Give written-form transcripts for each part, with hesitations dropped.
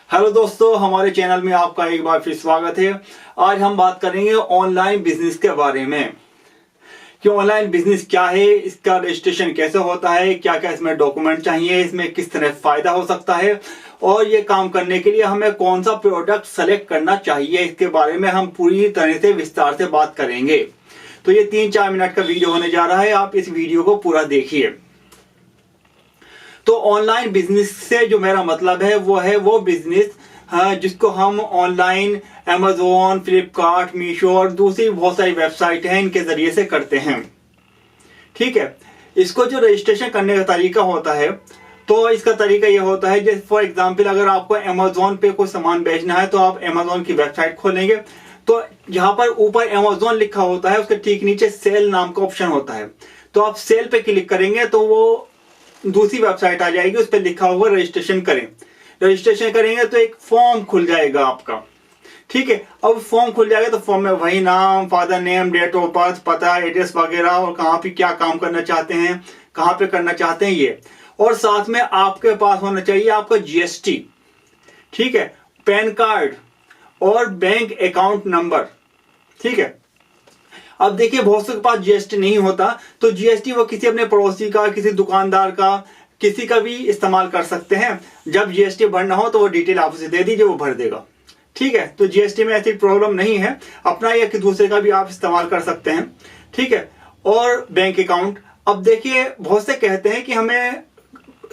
Hello दोस्तों, हमारे channel में आपका एक बार फिर स्वागत है। आज हम बात करेंगे ऑनलाइन बिजनेस के बारे में कि ऑनलाइन बिजनेस क्या है, इसका रजिस्ट्रेशन कैसे होता है, क्या क्या इसमें डॉक्यूमेंट चाहिए, इसमें किस तरह फायदा हो सकता है और ये काम करने के लिए हमें कौन सा प्रोडक्ट सेलेक्ट करना चाहिए, इसके बारे में हम पूरी तरह से विस्तार से बात करेंगे। तो ये 3-4 मिनट का वीडियो होने जा रहा है, आप इस वीडियो को पूरा देखिए। तो ऑनलाइन बिजनेस से जो मेरा मतलब है वो बिजनेस जिसको हम ऑनलाइन अमेजोन, फ्लिपकार्ट, मीशो और दूसरी बहुत सारी वेबसाइट हैं, इनके जरिए से करते हैं। ठीक है, इसको जो रजिस्ट्रेशन करने का तरीका होता है, तो इसका तरीका ये होता है, जैसे फॉर एग्जांपल अगर आपको अमेजोन पे कोई सामान बेचना है तो आप अमेजोन की वेबसाइट खोलेंगे, तो जहां पर ऊपर अमेजोन लिखा होता है उसके ठीक नीचे सेल नाम का ऑप्शन होता है। तो आप सेल पे क्लिक करेंगे तो वो दूसरी वेबसाइट आ जाएगी, उस पर लिखा होगा रजिस्ट्रेशन करें। रजिस्ट्रेशन करेंगे तो एक फॉर्म खुल जाएगा आपका। ठीक है, अब फॉर्म खुल जाएगा तो फॉर्म में वही नाम, father name, date of birth, पता, एड्रेस वगैरह और कहाँ पे क्या काम करना चाहते हैं, कहाँ पे करना चाहते हैं ये, और साथ में आपके पास होना चाहिए आपका जीएसटी, ठीक है, पैन कार्ड और बैंक अकाउंट नंबर। ठीक है, अब देखिए बहुत से के पास जीएसटी नहीं होता, तो जीएसटी वो किसी अपने पड़ोसी का, किसी दुकानदार का, किसी का भी इस्तेमाल कर सकते हैं। जब जीएसटी भरना हो तो वो डिटेल आप उसे दे दीजिए, वो भर देगा। ठीक है, तो जीएसटी में ऐसी प्रॉब्लम नहीं है, अपना या कि दूसरे का भी आप इस्तेमाल कर सकते हैं। ठीक है, और बैंक अकाउंट, अब देखिए बहुत से कहते हैं कि हमें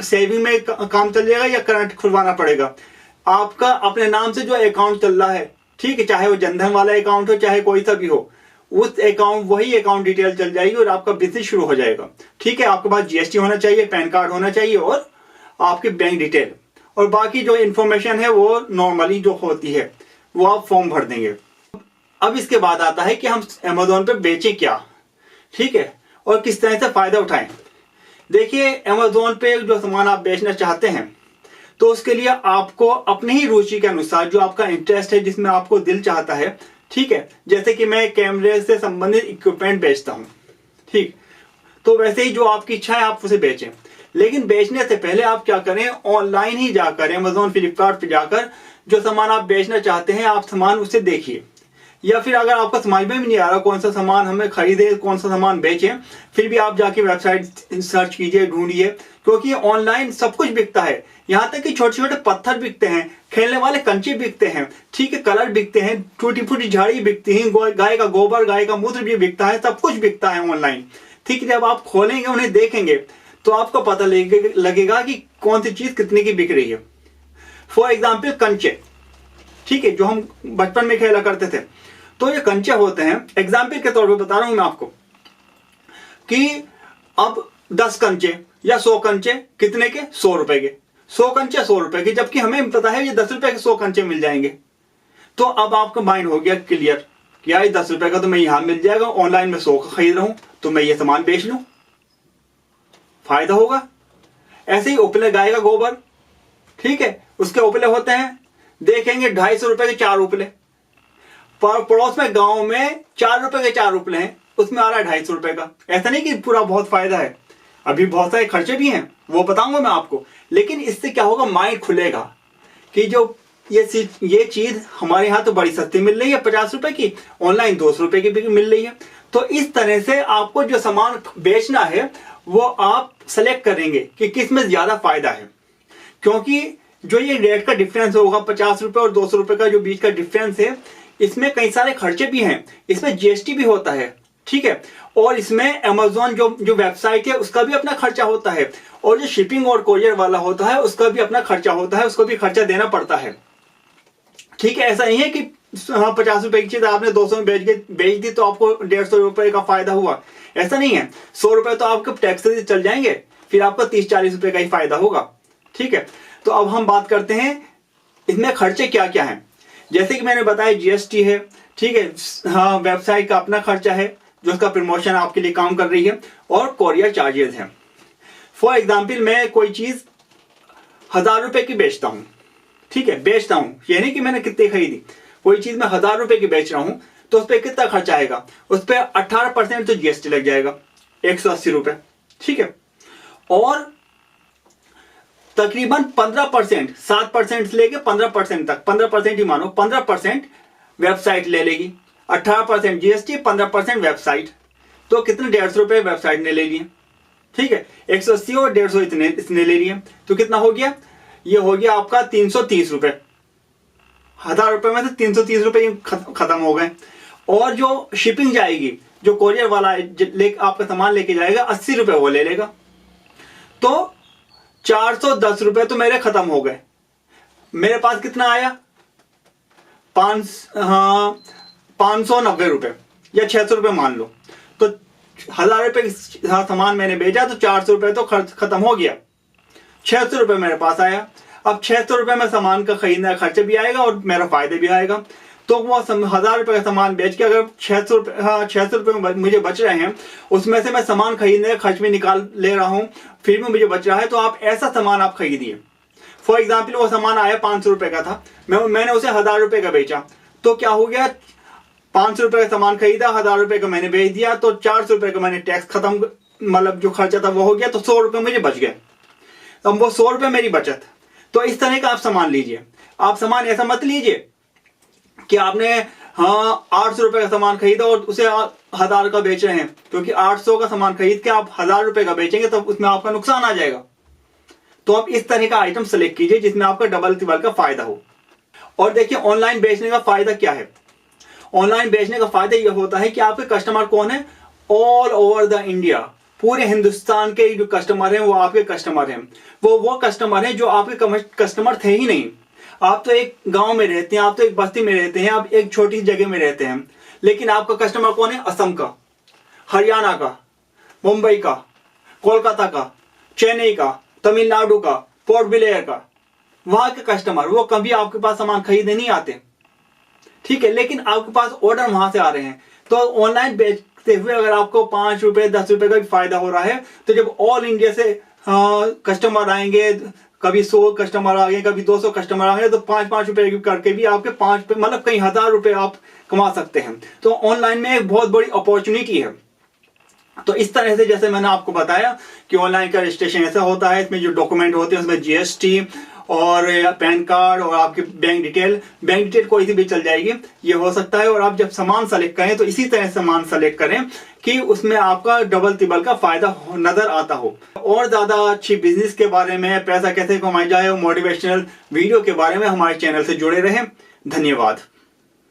सेविंग में काम चल जाएगा या करंट खुलवाना पड़ेगा। आपका अपने नाम से जो अकाउंट चल रहा है, ठीक है, चाहे वो जनधन वाला अकाउंट हो चाहे कोई सा भी हो, उस अकाउंट वही अकाउंट डिटेल चल जाएगी और आपका बिजनेस शुरू हो जाएगा। ठीक है, आपके पास जीएसटी होना चाहिए, पैन कार्ड होना चाहिए और आपकी बैंक डिटेल, और बाकी जो इंफॉर्मेशन है वो नॉर्मली जो होती है वो आप फॉर्म भर देंगे। अब इसके बाद आता है कि हम अमेजोन पे बेचें क्या, ठीक है, और किस तरह से फायदा उठाएं। देखिए, अमेजोन पे जो सामान आप बेचना चाहते हैं तो उसके लिए आपको अपनी ही रुचि के अनुसार, जो आपका इंटरेस्ट है, जिसमें आपको दिल चाहता है, ठीक है, जैसे कि मैं कैमरे से संबंधित इक्विपमेंट बेचता हूं, ठीक, तो वैसे ही जो आपकी इच्छा है आप उसे बेचें। लेकिन बेचने से पहले आप क्या करें, ऑनलाइन ही जाकर अमेजोन, फ्लिपकार्ट पे जाकर जो सामान आप बेचना चाहते हैं आप सामान उसे देखिए। या फिर अगर आपको समझ में भी नहीं आ रहा कौन सा सामान हमें खरीदे, कौन सा सामान बेचें, फिर भी आप जाके वेबसाइट सर्च कीजिए, ढूंढिए, क्योंकि ऑनलाइन सब कुछ बिकता है। यहाँ तक कि छोटे छोटे पत्थर बिकते हैं, खेलने वाले कंचे बिकते हैं, ठीक है, कलर बिकते हैं, टूटी फूटी झाड़ी बिकती है, गाय का गोबर, गाय का मूत्र भी बिकता है, सब कुछ बिकता है ऑनलाइन। ठीक है, जब आप खोलेंगे, उन्हें देखेंगे तो आपको पता लगेगा कि कौन सी चीज कितने की बिक रही है। फॉर एग्जाम्पल कंचे, ठीक है, जो हम बचपन में खेला करते थे, तो ये कंचे होते हैं, एग्जाम्पल के तौर पे बता रहा हूं मैं आपको कि अब 10 कंचे या 100 कंचे कितने के, 100 रुपए के, 100 कंचे 100 रुपए के, जबकि हमें पता है ये 10 रुपए के 100 कंचे मिल जाएंगे। तो अब आपका माइंड हो गया क्लियर कि यार 10 रुपए का तो मैं यहां मिल जाएगा, ऑनलाइन में 100 का खरीद रहा हूं तो मैं ये सामान बेच लूं, फायदा होगा। ऐसे ही उपले, गाय का गोबर, ठीक है, उसके उपले होते हैं, देखेंगे 250 रुपए के 4 उपले, पड़ोस में गांव में 4 रुपए के 4 उपले हैं, उसमें आ रहा है 250 रुपए का। ऐसा नहीं कि पूरा बहुत फायदा है, अभी बहुत सारे खर्चे भी हैं, वो बताऊंगा मैं आपको। लेकिन इससे क्या होगा, माइंड खुलेगा कि जो ये चीज हमारे यहाँ तो बड़ी सस्ती मिल रही है, 50 रुपए की, ऑनलाइन 200 रुपए की भी मिल रही है। तो इस तरह से आपको जो सामान बेचना है वो आप सेलेक्ट करेंगे कि किस में ज्यादा फायदा है, क्योंकि जो ये रेट का डिफरेंस होगा 50 रुपए और 200 रुपए का जो बीच का डिफरेंस है, इसमें कई सारे खर्चे भी हैं, इसमें जीएसटी भी होता है, ठीक है, और इसमें अमेजोन जो वेबसाइट है उसका भी अपना खर्चा होता है, और जो शिपिंग और कोरियर वाला होता है उसका भी अपना खर्चा होता है, उसको भी खर्चा देना पड़ता है। ठीक है, ऐसा नहीं है कि 50 रुपए की चीज आपने 200 में बेच दी तो आपको 150 रुपए का फायदा हुआ, ऐसा नहीं है। 100 रुपए तो आपके टैक्स से चल जाएंगे, फिर आपको 30-40 रुपए का ही फायदा होगा। ठीक है, तो अब हम बात करते हैं इसमें खर्चे क्या क्या हैं। जैसे कि मैंने बताया जीएसटी है, ठीक है, हाँ, वेबसाइट का अपना खर्चा है जो उसका प्रमोशन आपके लिए काम कर रही है, और कोरियर चार्जेस हैं। फॉर एग्जाम्पल मैं कोई चीज 1000 रुपए की बेचता हूं, ठीक है, बेचता हूं, ये नहीं कि मैंने कितने खरीदी, कोई चीज मैं 1000 रुपए की बेच रहा हूं, तो उस पर कितना खर्चा आएगा, उस पर 18% तो जीएसटी लग जाएगा, 180 रुपए। ठीक है, और तकरीबन 15%, 7% से लेके 15% तक, 15% ही मानो, 15% वेबसाइट ले लेगी, 18% जीएसटी, 15% वेबसाइट। तो कितने, 150 रुपए वेबसाइट ने ले लिए, ठीक है, 180 और 150 इतने इसने ले लिए, तो कितना हो गया, ये हो गया आपका 330 रुपए। 1000 रुपए में से 330 रुपए खत्म हो गए। और जो शिपिंग जाएगी, जो कोरियर वाला आपका सामान लेके जाएगा, 80 रुपए वो ले लेगा। तो 410 रुपए तो मेरे खत्म हो गए। मेरे पास कितना आया, 590 रुपए या 600 रुपए मान लो। तो 1000 रुपए सामान मैंने भेजा तो 400 रुपए तो खर्च खत्म हो गया, 600 रुपए मेरे पास आया। अब 600 रुपए में सामान का खरीदने का खर्च भी आएगा और मेरा फायदे भी आएगा। तो वो 1000 रुपए का सामान बेच के अगर 600 रुपए मुझे बच रहे हैं, उसमें से मैं सामान खरीदने का खर्च भी निकाल ले रहा हूँ, फिर भी मुझे बच रहा है। तो आप ऐसा सामान आप खरीदिए। फॉर एग्जाम्पल वो सामान आया 500 रुपए का था, मैंने उसे 1000 रुपए का बेचा, तो क्या हो गया, 500 रुपए का सामान खरीदा, 1000 रुपए का मैंने बेच दिया, तो 400 रुपए का मैंने टैक्स खत्म, मतलब जो खर्चा था वो हो गया, तो 100 रुपए मुझे बच गए। अब वो 100 रुपए मेरी बचत। तो इस तरह का आप सामान लीजिए। आप सामान ऐसा मत लीजिए कि आपने 800 रुपए का सामान खरीदा और उसे 1000 का बेच रहे हैं, क्योंकि 800 का सामान खरीद के आप 1000 रुपए का बेचेंगे तो उसमें आपका नुकसान आ जाएगा। तो आप इस तरह का आइटम सेलेक्ट कीजिए जिसमें आपका डबल ट्रिपल का फायदा हो। और देखिए ऑनलाइन बेचने का फायदा क्या है। ऑनलाइन बेचने का फायदा यह होता है कि आपके कस्टमर कौन है, ऑल ओवर द इंडिया, पूरे हिंदुस्तान के जो कस्टमर हैं वो आपके कस्टमर हैं। वो कस्टमर हैं जो आपके कस्टमर थे ही नहीं। आप तो एक गांव में रहते हैं, आप तो एक बस्ती में रहते हैं, आप एक छोटी जगह में रहते हैं, लेकिन आपका कस्टमर कौन है, असम का, हरियाणा का, मुंबई का, कोलकाता का, चेन्नई का, तमिलनाडु का, पोर्ट ब्लेयर का, वहां के कस्टमर। वो कभी आपके पास सामान खरीदने नहीं आते, ठीक है, लेकिन आपके पास ऑर्डर वहां से आ रहे हैं। तो ऑनलाइन बेचते हुए अगर आपको 5 रुपए 10 रुपए का भी फायदा हो रहा है, तो जब ऑल इंडिया से कस्टमर आएंगे, कभी 100 कस्टमर आ गए, कभी 200 कस्टमर आ गए, तो 5-5 रुपए करके भी आपके 5 मतलब कई 1000 रुपए आप कमा सकते हैं। तो ऑनलाइन में एक बहुत बड़ी अपॉर्चुनिटी है। तो इस तरह से जैसे मैंने आपको बताया कि ऑनलाइन का रजिस्ट्रेशन ऐसा होता है, इसमें जो डॉक्यूमेंट होते हैं उसमें जीएसटी और पैन कार्ड और आपकी बैंक डिटेल कोई सी भी चल जाएगी, ये हो सकता है। और आप जब सामान सेलेक्ट करें तो इसी तरह सामान सेलेक्ट करें कि उसमें आपका डबल ट्रिपल का फायदा नजर आता हो। और ज्यादा अच्छी बिजनेस के बारे में, पैसा कैसे कमाया जाए, मोटिवेशनल वीडियो के बारे में हमारे चैनल से जुड़े रहें। धन्यवाद।